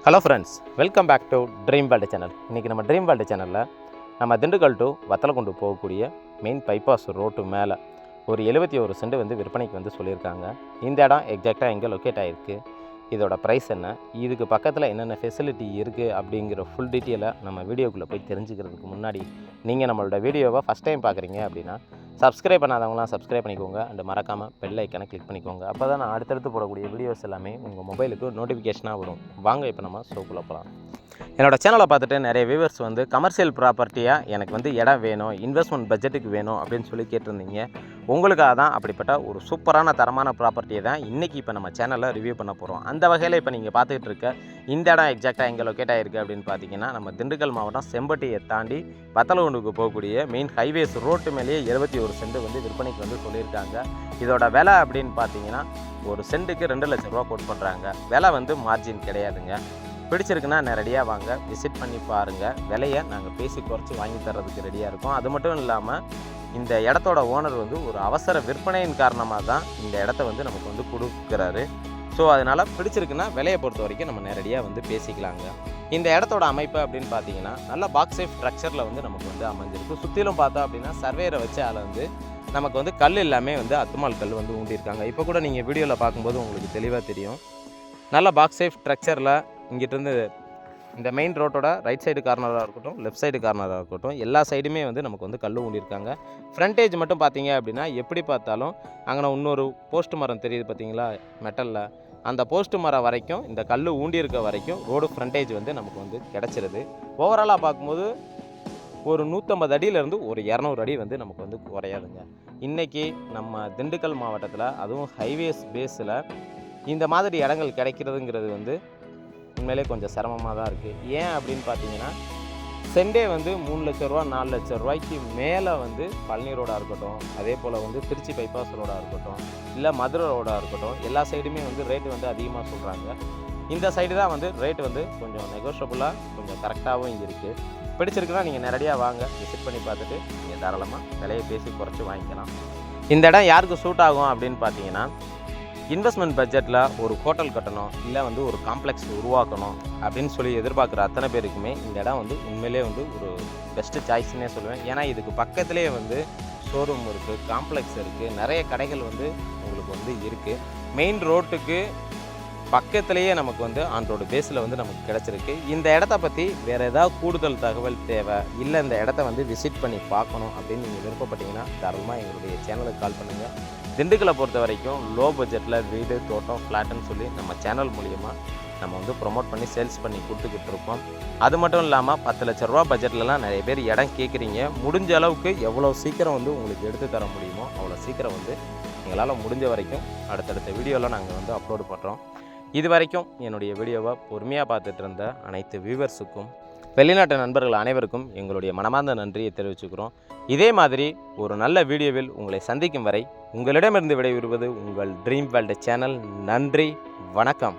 Hello friends, welcome back to dream world channel. இன்றைக்கி நம்ம dream world சேனலில் நம்ம திண்டுக்கல் டு வத்தலக்குண்டு போகக்கூடிய மெயின் பைபாஸ் ரோட்டு மேலே ஒரு 71 சென்ட் வந்து விற்பனைக்கு வந்து சொல்லியிருக்காங்க. இந்த இடம் எக்ஸாக்டாக எங்கே லொக்கேட் ஆகிருக்கு, இதோட ப்ரைஸ் என்ன, இதுக்கு பக்கத்தில் என்னென்ன ஃபெசிலிட்டி இருக்குது அப்படிங்கிற ஃபுல் டீட்டெயிலை நம்ம வீடியோக்குள்ளே போய் தெரிஞ்சுக்கிறதுக்கு முன்னாடி நீங்கள் நம்மளோட வீடியோவை ஃபஸ்ட் டைம் பார்க்குறீங்க அப்படின்னா சப்ஸ்கிரைப் பண்ணாதவங்களாம் சப்ஸ்கிரைப் பண்ணிக்கோங்க. அண்ட் மறக்காமல் பெல் ஐக்கனை கிளிக் பண்ணிக்கோங்க. அப்போ தான் நான் அடுத்தடுத்து போடக்கூடிய வீடியோஸ் எல்லாமே உங்கள் மொபைலுக்கு நோட்டிஃபிகேஷனாக வரும். வாங்க இப்போ நம்ம ஷோக்குள்ளே போகலாம். என்னோடய சேனலை பார்த்துட்டு நிறைய வியூவர்ஸ் வந்து கமர்ஷியல் ப்ராப்பர்ட்டியாக எனக்கு வந்து இடம் வேணும், இன்வெஸ்ட்மெண்ட் பட்ஜெட்டுக்கு வேணும் அப்படின்னு சொல்லி கேட்டிருந்தீங்க. உங்களுக்காக தான் அப்படிப்பட்ட ஒரு சூப்பரான தரமான ப்ராப்பர்ட்டியை தான் இன்றைக்கி இப்போ நம்ம சேனலில் ரிவ்யூ பண்ண போகிறோம். அந்த வகையில் இப்போ நீங்கள் பார்த்துக்கிட்டு இருக்க இந்த இடம் எக்ஸாக்டாக எங்கே லொக்கேட் ஆகிருக்கு அப்படின்னு பார்த்தீங்கன்னா, நம்ம திண்டுக்கல் மாவட்டம் செம்பட்டியை தாண்டி வத்தலகுண்டுக்கு போகக்கூடிய மெயின் ஹைவேஸ் ரோட்டு மேலேயே 71 சென்ட் வந்து விற்பனைக்கு வந்து சொல்லியிருக்காங்க. இதோட விலை அப்படின்னு பார்த்தீங்கன்னா ஒரு சென்ட்டுக்கு 2 லட்சம் ரூபா கோட் பண்ணுறாங்க. விலை வந்து மார்ஜின் கிடையாதுங்க. பிடிச்சிருக்குன்னா நேரடியாக வாங்க, விசிட் பண்ணி பாருங்கள். விலையை நாங்கள் பேசி குறைச்சி வாங்கி தர்றதுக்கு ரெடியாக இருக்கோம். அது மட்டும் இல்லாமல் இந்த இடத்தோட ஓனர் வந்து ஒரு அவசர விற்பனையின் காரணமாக தான் இந்த இடத்த வந்து நமக்கு வந்து கொடுக்குறாரு. ஸோ அதனால் பிடிச்சிருக்குன்னா விலையை பொறுத்த வரைக்கும் நம்ம நேரடியாக வந்து பேசிக்கலாங்க. இந்த இடத்தோட அமைப்பு அப்படின்னு பார்த்தீங்கன்னா நல்ல பாக்ஸ் சேஃப் ஸ்ட்ரக்சரில் வந்து நமக்கு வந்து அமைஞ்சிருக்கு. சுற்றிலும் பார்த்தோம் அப்படின்னா சர்வேரை வச்சு அதில் வந்து நமக்கு வந்து கல் எல்லாமே வந்து அத்துமால் கல் வந்து ஊண்டியிருக்காங்க. இப்போ கூட நீங்கள் வீடியோவில் பார்க்கும்போது உங்களுக்கு தெளிவாக தெரியும். நல்ல பாக்ஸ் சேஃப் ஸ்ட்ரக்சரில் இங்கிட்டிருந்து இந்த மெயின் ரோட்டோட ரைட் சைடு கார்னராக இருக்கட்டும், லெஃப்ட் சைடு கார்னராக இருக்கட்டும், எல்லா சைடுமே வந்து நமக்கு வந்து கல் ஊண்டியிருக்காங்க. ஃப்ரண்டேஜ் மட்டும் பார்த்தீங்க அப்படின்னா எப்படி பார்த்தாலும் அங்கே இன்னொரு போஸ்ட் மரம் தெரியுது பார்த்தீங்களா மெட்டலில், அந்த போஸ்ட் மரம் வரைக்கும் இந்த கல் ஊண்டியிருக்க வரைக்கும் ரோடு ஃப்ரண்டேஜ் வந்து நமக்கு வந்து கிடச்சிருது. ஓவராலாக பார்க்கும்போது ஒரு 150 அடியிலேருந்து ஒரு 200 அடி வந்து நமக்கு வந்து குறையாதுங்க. இன்றைக்கி நம்ம திண்டுக்கல் மாவட்டத்தில் அதுவும் ஹைவேஸ் பேஸில் இந்த மாதிரி இடங்கள் கிடைக்கிறதுங்கிறது வந்து உண்மையிலே கொஞ்சம் சிரமமாக தான் இருக்குது. ஏன் அப்படின்னு பார்த்தீங்கன்னா சென்டே வந்து 3 லட்ச ரூபா 4 லட்ச ரூபாய்க்கு மேலே வந்து பழனி ரோடாக இருக்கட்டும், அதே போல் வந்து திருச்சி பைபாஸ் ரோடாக இருக்கட்டும், இல்லை மதுரை ரோடாக இருக்கட்டும், எல்லா சைடுமே வந்து ரேட்டு வந்து அதிகமாக சொல்கிறாங்க. இந்த சைடு தான் வந்து ரேட்டு வந்து கொஞ்சம் நெகோஷியபுளாக கொஞ்சம் கரெக்டாகவும் இருக்குது. பிடிச்சிருக்குன்னா நீங்கள் நேரடியாக வாங்க, விசிட் பண்ணி பார்த்துட்டு நீங்கள் தாராளமாக விலையை பேசி குறைச்சி வாங்கிக்கலாம். இந்த இடம் யாருக்கு சூட் ஆகும் அப்படின்னு பார்த்தீங்கன்னா, இன்வெஸ்ட்மெண்ட் பட்ஜெட்டில் ஒரு ஹோட்டல் கட்டணும், இல்லை வந்து ஒரு காம்ப்ளெக்ஸ் உருவாக்கணும் அப்படின்னு சொல்லி எதிர்பார்க்குற அத்தனை பேருக்குமே இந்த இடம் வந்து உண்மையிலே வந்து ஒரு பெஸ்ட்டு சாய்ஸ்ன்னே சொல்லுவேன். ஏன்னா இதுக்கு பக்கத்துலேயே வந்து ஷோரூம் இருக்குது, காம்ப்ளெக்ஸ் இருக்குது, நிறைய கடைகள் வந்து உங்களுக்கு வந்து இருக்குது. மெயின் ரோட்டுக்கு பக்கத்துலேயே நமக்கு வந்து ஆன் ரோடு பேஸில் வந்து நமக்கு கிடச்சிருக்கு. இந்த இடத்த பற்றி வேறு ஏதாவது கூடுதல் தகவல் தேவை, இல்லை இந்த இடத்த வந்து விசிட் பண்ணி பார்க்கணும் அப்படின்னு நீங்கள் விருப்பப்பட்டீங்கன்னா தாராளமாக எங்களுடைய சேனலுக்கு கால் பண்ணுங்கள். திண்டுக்கலை பொறுத்த வரைக்கும் லோ பட்ஜெட்டில் வீடு, தோட்டம், ஃப்ளாட்டுன்னு சொல்லி நம்ம சேனல் மூலிமா நம்ம வந்து ப்ரொமோட் பண்ணி சேல்ஸ் பண்ணி கொடுத்துக்கிட்டு இருக்கோம். அது மட்டும் இல்லாமல் 10 லட்ச ரூபா பட்ஜெட்லலாம் நிறைய பேர் இடம் கேட்குறீங்க. முடிஞ்ச அளவுக்கு எவ்வளோ சீக்கிரம் வந்து உங்களுக்கு எடுத்து தர முடியுமோ அவ்வளோ சீக்கிரம் வந்து எங்களால் முடிஞ்ச வரைக்கும் அடுத்தடுத்த வீடியோவில் நாங்கள் வந்து அப்லோடு பண்ணுறோம். இது வரைக்கும் என்னுடைய வீடியோவை பொறுமையாக பார்த்துட்டு இருந்த அனைத்து வியூவர்ஸுக்கும், வெளிநாட்டு நண்பர்கள் அனைவருக்கும் எங்களுடைய மனமார்ந்த நன்றியை தெரிவிச்சுக்கிறோம். இதே மாதிரி ஒரு நல்ல வீடியோவில் உங்களை சந்திக்கும் வரை உங்களிடமிருந்து விடைபெறுவது உங்கள் ட்ரீம் வேர்ல்டு சேனல். நன்றி, வணக்கம்.